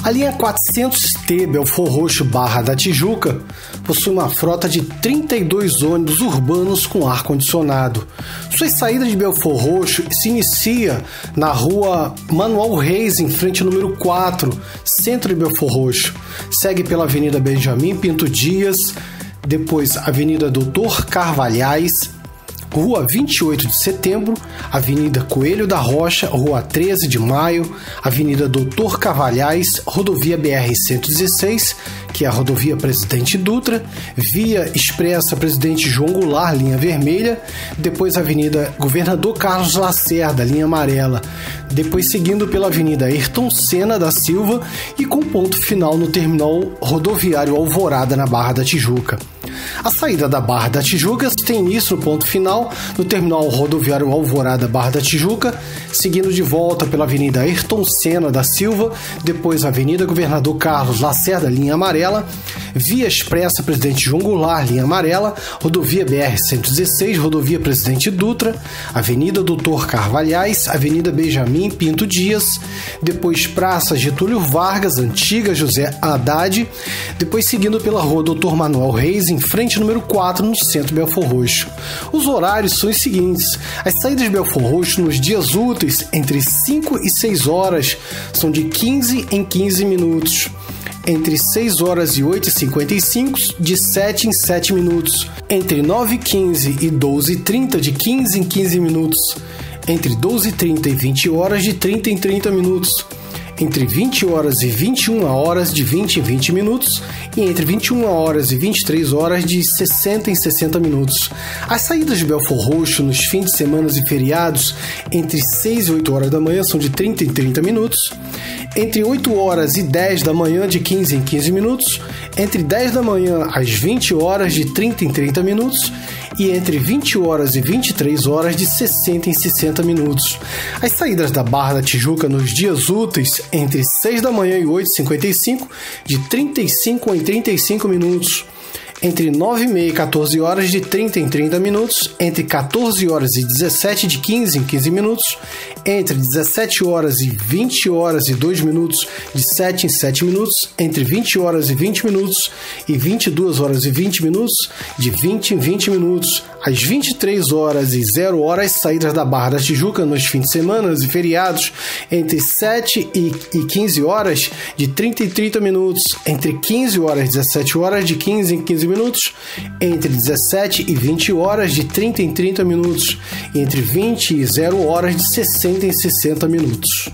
A linha 400T Belford Roxo Barra da Tijuca possui uma frota de 32 ônibus urbanos com ar-condicionado. Sua saída de Belford Roxo se inicia na rua Manuel Reis, em frente ao número 4, centro de Belford Roxo. Segue pela Avenida Benjamin Pinto Dias, depois Avenida Doutor Carvalhais, Rua 28 de Setembro, Avenida Coelho da Rocha, Rua 13 de Maio, Avenida Doutor Carvalhais, Rodovia BR-116, que é a Rodovia Presidente Dutra, Via Expressa Presidente João Goulart, linha vermelha, depois Avenida Governador Carlos Lacerda, linha amarela, depois seguindo pela Avenida Ayrton Senna da Silva e com ponto final no terminal rodoviário Alvorada, na Barra da Tijuca. A saída da Barra da Tijuca tem início no ponto final no terminal rodoviário Alvorada, Barra da Tijuca, seguindo de volta pela Avenida Ayrton Senna da Silva, depois Avenida Governador Carlos Lacerda, linha amarela, Via Expressa Presidente João Goulart, linha amarela, Rodovia BR-116, Rodovia Presidente Dutra, Avenida Doutor Carvalhais, Avenida Benjamin Pinto Dias, depois Praça Getúlio Vargas, Antiga José Haddad, depois seguindo pela Rua Doutor Manuel Reis, em frente ao número 4, no centro de Belford Roxo. Os horários são os seguintes: as saídas de Belford Roxo nos dias úteis entre 5 e 6 horas são de 15 em 15 minutos. Entre 6 horas e 8h55, de 7 em 7 minutos. Entre 9h15 e 12h30, de 15 em 15 minutos. Entre 12h30 e 20 horas, de 30 em 30 minutos. Entre 20 horas e 21 horas, de 20 em 20 minutos, e entre 21 horas e 23 horas, de 60 em 60 minutos. As saídas de Belford Roxo nos fins de semana e feriados, entre 6 e 8 horas da manhã, são de 30 em 30 minutos. Entre 8 horas e 10 da manhã, de 15 em 15 minutos. Entre 10 da manhã às 20 horas, de 30 em 30 minutos. E entre 20 horas e 23 horas, de 60 em 60 minutos. As saídas da Barra da Tijuca nos dias úteis, entre 6 da manhã e 8h55, de 35 em 35 minutos. Entre 9h30 e 14 horas, de 30 em 30 minutos. Entre 14 horas e 17, de 15 em 15 minutos. Entre 17 horas e 20 horas e 2 minutos, de 7 em 7 minutos. Entre 20 horas e 20 minutos e 22 horas e 20 minutos, de 20 em 20 minutos. Às 23 horas e 0 horas, saídas da Barra da Tijuca nos fins de semana e feriados, entre 7 e 15 horas, de 30 em 30 minutos. Entre 15 horas e 17 horas, de 15 em 15 minutos. Entre 17 e 20 horas, de 30 em 30 minutos. E entre 20 e 0 horas, de 60 em 60 minutos.